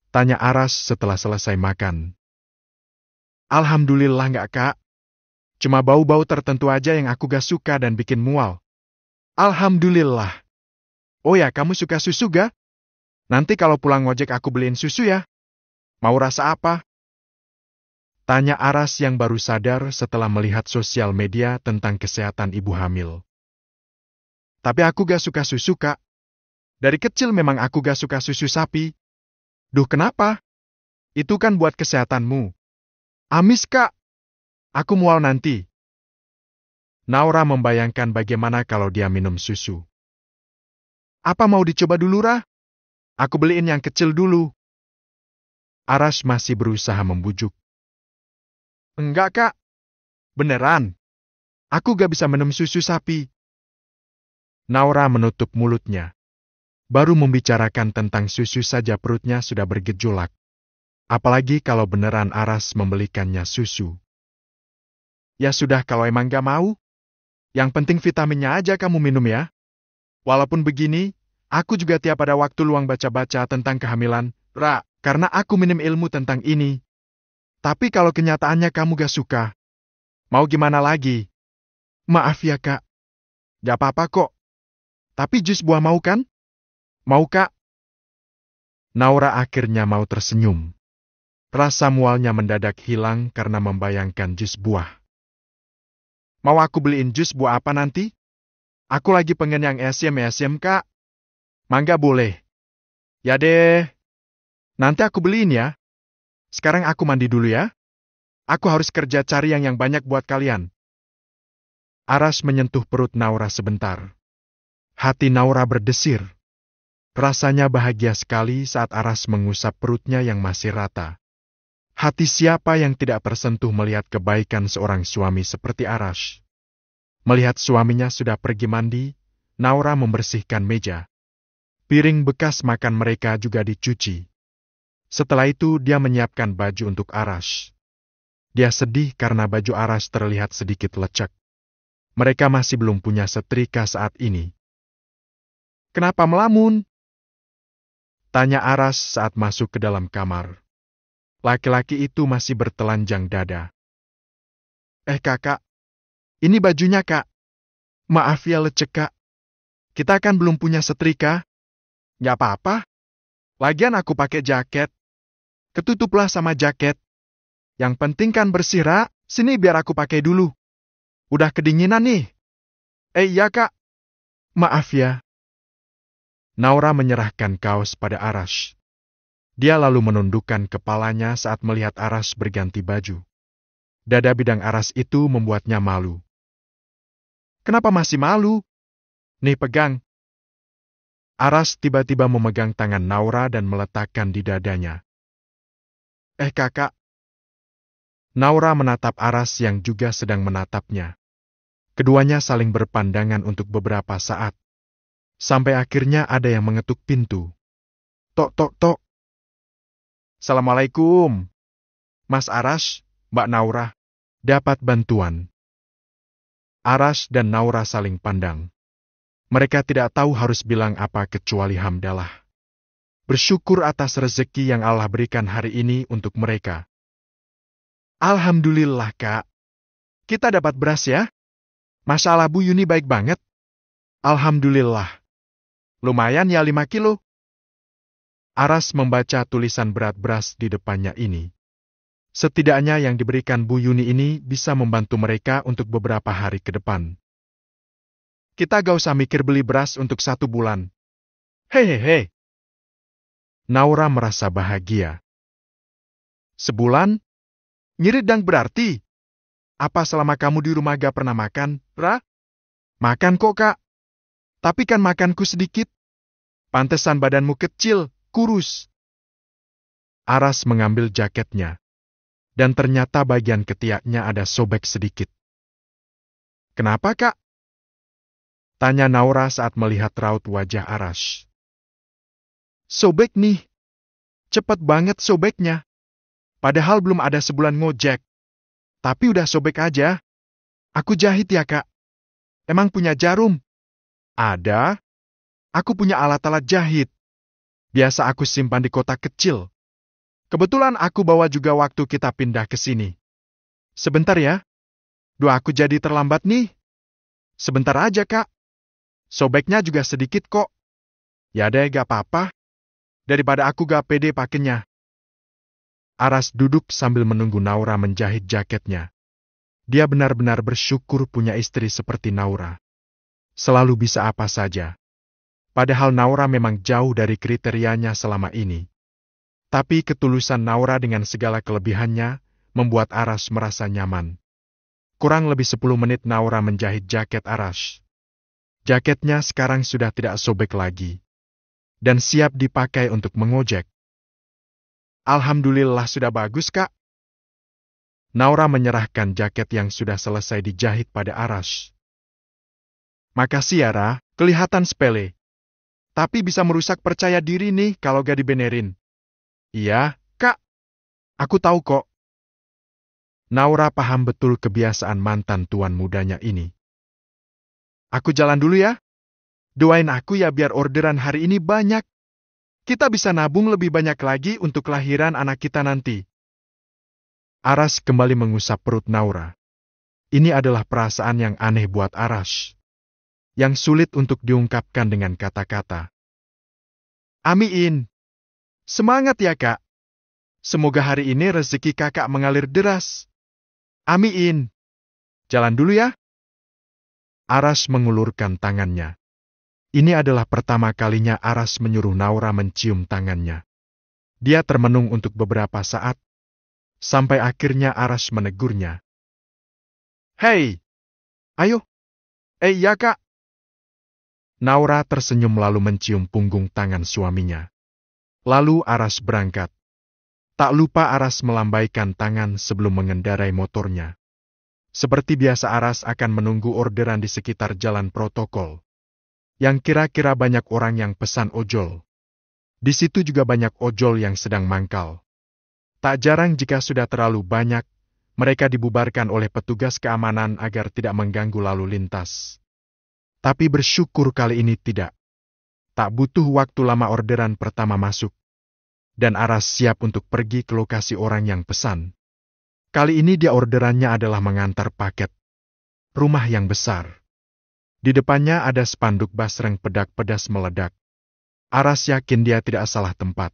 Tanya Aras setelah selesai makan. Alhamdulillah nggak, Kak. Cuma bau-bau tertentu aja yang aku gak suka dan bikin mual. Alhamdulillah. Oh ya, kamu suka susu gak? Nanti kalau pulang ngojek aku beliin susu ya. Mau rasa apa? Tanya Aras yang baru sadar setelah melihat sosial media tentang kesehatan ibu hamil. Tapi aku gak suka susu, Kak. Dari kecil memang aku gak suka susu sapi. Duh, kenapa? Itu kan buat kesehatanmu. Amis, Kak. Aku mual nanti. Naura membayangkan bagaimana kalau dia minum susu. Apa mau dicoba dulu, Ra? Aku beliin yang kecil dulu. Aras masih berusaha membujuk. Enggak, Kak. Beneran. Aku gak bisa minum susu sapi. Naura menutup mulutnya. Baru membicarakan tentang susu saja perutnya sudah bergejolak. Apalagi kalau beneran Aras membelikannya susu. Ya sudah, kalau emang gak mau. Yang penting vitaminnya aja kamu minum ya. Walaupun begini, aku juga tiap ada waktu luang baca-baca tentang kehamilan, Ra, karena aku minim ilmu tentang ini. Tapi kalau kenyataannya kamu gak suka, mau gimana lagi? Maaf ya, Kak. Gak apa-apa kok. Tapi jus buah mau kan? Mau, Kak? Naura akhirnya mau tersenyum. Rasa mualnya mendadak hilang karena membayangkan jus buah. Mau aku beliin jus buah apa nanti? Aku lagi pengen yang esem, Kak. Mangga boleh. Ya deh. Nanti aku beliin ya. Sekarang aku mandi dulu ya. Aku harus kerja cari yang banyak buat kalian. Aras menyentuh perut Naura sebentar. Hati Naura berdesir. Rasanya bahagia sekali saat Aras mengusap perutnya yang masih rata. Hati siapa yang tidak tersentuh melihat kebaikan seorang suami seperti Aras. Melihat suaminya sudah pergi mandi, Naura membersihkan meja. Piring bekas makan mereka juga dicuci. Setelah itu dia menyiapkan baju untuk Aras. Dia sedih karena baju Aras terlihat sedikit lecek. Mereka masih belum punya setrika saat ini. Kenapa melamun? Tanya Aras saat masuk ke dalam kamar. Laki-laki itu masih bertelanjang dada. Kakak, ini bajunya, Kak. Maaf ya lecek, Kak. Kita kan belum punya setrika. Gak apa-apa. Lagian aku pakai jaket. Ketutuplah sama jaket. Yang penting kan bersih, Ra. Sini biar aku pakai dulu. Udah kedinginan nih. Iya, Kak. Maaf ya. Naura menyerahkan kaos pada Aras. Dia lalu menundukkan kepalanya saat melihat Aras berganti baju. Dada bidang Aras itu membuatnya malu. Kenapa masih malu? Nih pegang. Aras tiba-tiba memegang tangan Naura dan meletakkan di dadanya. Kakak. Naura menatap Aras yang juga sedang menatapnya. Keduanya saling berpandangan untuk beberapa saat. Sampai akhirnya ada yang mengetuk pintu. Tok tok tok. Assalamualaikum. Mas Aras, Mbak Naura. Dapat bantuan. Aras dan Naura saling pandang. Mereka tidak tahu harus bilang apa kecuali hamdalah. Bersyukur atas rezeki yang Allah berikan hari ini untuk mereka. Alhamdulillah, Kak. Kita dapat beras ya? Masalah Bu Yuni baik banget. Alhamdulillah. Lumayan ya 5 kilo. Aras membaca tulisan berat beras di depannya ini. Setidaknya yang diberikan Bu Yuni ini bisa membantu mereka untuk beberapa hari ke depan. Kita gak usah mikir beli beras untuk 1 bulan. Hehehe. Naura merasa bahagia. Sebulan? Ngirit dang berarti? Apa selama kamu di rumah gak pernah makan, Ra? Makan kok, Kak. Tapi kan makanku sedikit. Pantesan badanmu kecil, kurus. Aras mengambil jaketnya. Dan ternyata bagian ketiaknya ada sobek sedikit. Kenapa, Kak? Tanya Naura saat melihat raut wajah Aras. Sobek nih. Cepet banget sobeknya. Padahal belum ada sebulan ngojek. Tapi udah sobek aja. Aku jahit ya, Kak. Emang punya jarum? Ada. Aku punya alat-alat jahit. Biasa aku simpan di kotak kecil. Kebetulan aku bawa juga waktu kita pindah ke sini. Sebentar ya. Duh, aku jadi terlambat nih. Sebentar aja, Kak. Sobeknya juga sedikit kok. Ya deh, gak apa-apa. Daripada aku gak pede pakainya. Aras duduk sambil menunggu Naura menjahit jaketnya. Dia benar-benar bersyukur punya istri seperti Naura. Selalu bisa apa saja. Padahal Naura memang jauh dari kriterianya selama ini. Tapi ketulusan Naura dengan segala kelebihannya membuat Aras merasa nyaman. Kurang lebih 10 menit Naura menjahit jaket Aras. Jaketnya sekarang sudah tidak sobek lagi. Dan siap dipakai untuk mengojek. Alhamdulillah sudah bagus, Kak. Naura menyerahkan jaket yang sudah selesai dijahit pada Aras. Makasih ya, Ra. Kelihatan sepele. Tapi bisa merusak percaya diri nih kalau gak dibenerin. Iya, Kak. Aku tahu kok. Naura paham betul kebiasaan mantan tuan mudanya ini. Aku jalan dulu ya. Doain aku ya biar orderan hari ini banyak. Kita bisa nabung lebih banyak lagi untuk kelahiran anak kita nanti. Aras kembali mengusap perut Naura. Ini adalah perasaan yang aneh buat Aras. Yang sulit untuk diungkapkan dengan kata-kata. Amin. Semangat ya, Kak. Semoga hari ini rezeki kakak mengalir deras. Amin. Jalan dulu ya. Aras mengulurkan tangannya. Ini adalah pertama kalinya Aras menyuruh Naura mencium tangannya. Dia termenung untuk beberapa saat, sampai akhirnya Aras menegurnya. Hei! Ayo! Ya, Kak! Naura tersenyum lalu mencium punggung tangan suaminya. Lalu Aras berangkat. Tak lupa Aras melambaikan tangan sebelum mengendarai motornya. Seperti biasa Aras akan menunggu orderan di sekitar jalan protokol. Yang kira-kira banyak orang yang pesan ojol. Di situ juga banyak ojol yang sedang mangkal. Tak jarang jika sudah terlalu banyak, mereka dibubarkan oleh petugas keamanan agar tidak mengganggu lalu lintas. Tapi bersyukur kali ini tidak. Tak butuh waktu lama orderan pertama masuk. Dan Aras siap untuk pergi ke lokasi orang yang pesan. Kali ini dia orderannya adalah mengantar paket. Rumah yang besar. Di depannya ada spanduk basreng pedak pedas meledak. Aras yakin dia tidak salah tempat.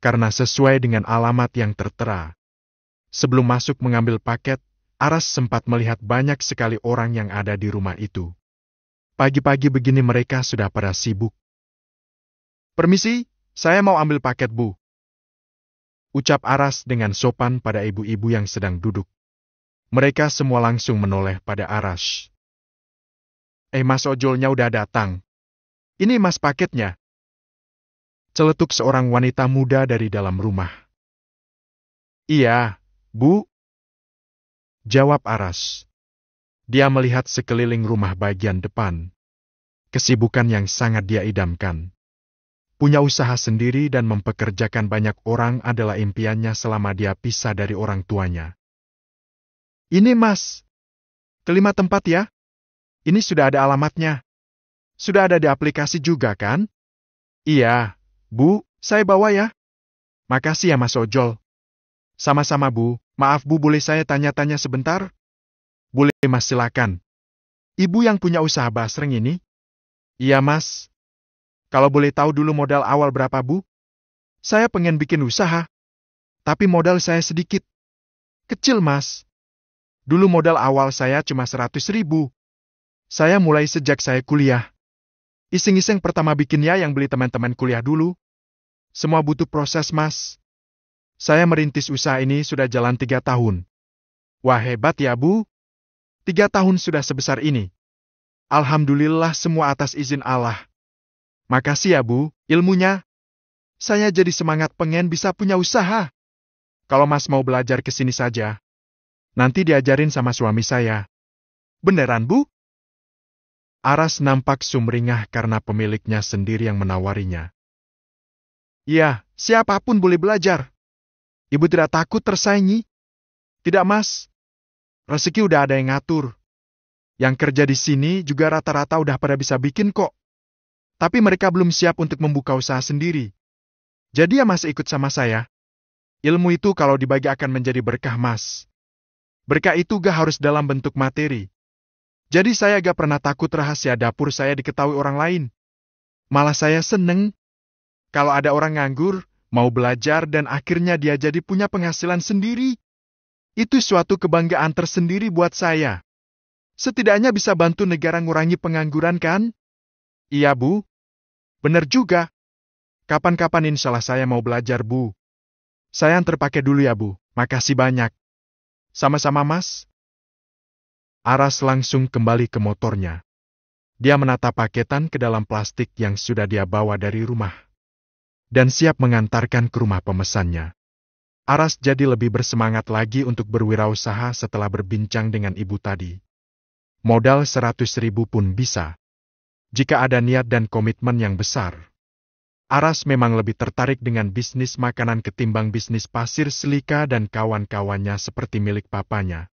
Karena sesuai dengan alamat yang tertera. Sebelum masuk mengambil paket, Aras sempat melihat banyak sekali orang yang ada di rumah itu. Pagi-pagi begini mereka sudah pada sibuk. Permisi, saya mau ambil paket, Bu. Ucap Aras dengan sopan pada ibu-ibu yang sedang duduk. Mereka semua langsung menoleh pada Aras. Mas ojolnya udah datang. Ini mas paketnya. Celetuk seorang wanita muda dari dalam rumah. Iya, Bu. Jawab Aras. Dia melihat sekeliling rumah bagian depan. Kesibukan yang sangat dia idamkan. Punya usaha sendiri dan mempekerjakan banyak orang adalah impiannya selama dia pisah dari orang tuanya. Ini Mas, kelima tempat ya? Ini sudah ada alamatnya. Sudah ada di aplikasi juga kan? Iya, Bu, saya bawa ya. Makasih ya Mas Ojol. Sama-sama Bu, maaf Bu, boleh saya tanya-tanya sebentar? Boleh Mas, silakan. Ibu yang punya usaha basreng ini? Iya Mas. Kalau boleh tahu dulu modal awal berapa Bu? Saya pengen bikin usaha. Tapi modal saya sedikit. Kecil Mas. Dulu modal awal saya cuma 100.000. Saya mulai sejak saya kuliah. Iseng-iseng pertama bikinnya yang beli teman-teman kuliah dulu. Semua butuh proses Mas. Saya merintis usaha ini sudah jalan 3 tahun. Wah hebat ya Bu. 3 tahun sudah sebesar ini. Alhamdulillah semua atas izin Allah. Makasih ya Bu, ilmunya. Saya jadi semangat pengen bisa punya usaha. Kalau Mas mau belajar ke sini saja. Nanti diajarin sama suami saya. Beneran Bu? Aras nampak sumringah karena pemiliknya sendiri yang menawarinya. Iya, siapapun boleh belajar. Ibu tidak takut tersaingi? Tidak Mas. Rezeki udah ada yang ngatur. Yang kerja di sini juga rata-rata udah pada bisa bikin kok. Tapi mereka belum siap untuk membuka usaha sendiri. Jadi ya Mas ikut sama saya. Ilmu itu kalau dibagi akan menjadi berkah Mas. Berkah itu gak harus dalam bentuk materi. Jadi saya gak pernah takut rahasia dapur saya diketahui orang lain. Malah saya seneng. Kalau ada orang nganggur, mau belajar dan akhirnya dia jadi punya penghasilan sendiri. Itu suatu kebanggaan tersendiri buat saya. Setidaknya bisa bantu negara ngurangi pengangguran kan? Iya Bu. Bener juga. Kapan-kapan insyaallah saya mau belajar Bu. Saya antar pakai dulu ya Bu. Makasih banyak. Sama-sama Mas. Aras langsung kembali ke motornya. Dia menata paketan ke dalam plastik yang sudah dia bawa dari rumah. Dan siap mengantarkan ke rumah pemesannya. Aras jadi lebih bersemangat lagi untuk berwirausaha setelah berbincang dengan ibu tadi. Modal 100.000 pun bisa. Jika ada niat dan komitmen yang besar. Aras memang lebih tertarik dengan bisnis makanan ketimbang bisnis pasir selika dan kawan-kawannya seperti milik papanya.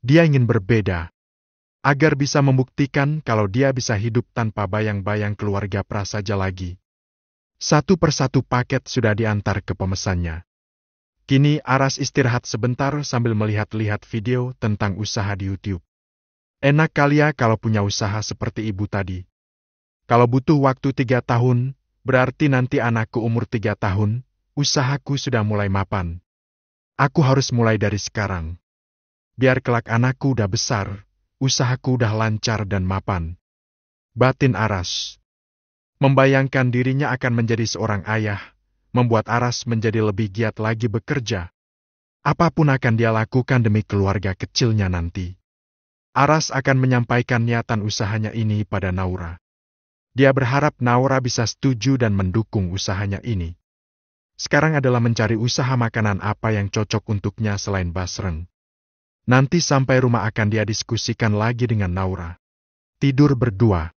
Dia ingin berbeda. Agar bisa membuktikan kalau dia bisa hidup tanpa bayang-bayang keluarga prasaja lagi. Satu persatu paket sudah diantar ke pemesannya. Kini Aras istirahat sebentar sambil melihat-lihat video tentang usaha di YouTube. Enak kali ya kalau punya usaha seperti ibu tadi. Kalau butuh waktu 3 tahun, berarti nanti anakku umur 3 tahun, usahaku sudah mulai mapan. Aku harus mulai dari sekarang. Biar kelak anakku udah besar, usahaku udah lancar dan mapan. Batin Aras. Membayangkan dirinya akan menjadi seorang ayah, membuat Aras menjadi lebih giat lagi bekerja. Apapun akan dia lakukan demi keluarga kecilnya nanti. Aras akan menyampaikan niatan usahanya ini pada Naura. Dia berharap Naura bisa setuju dan mendukung usahanya ini. Sekarang adalah mencari usaha makanan apa yang cocok untuknya selain basreng. Nanti sampai rumah akan dia diskusikan lagi dengan Naura. Tidur berdua.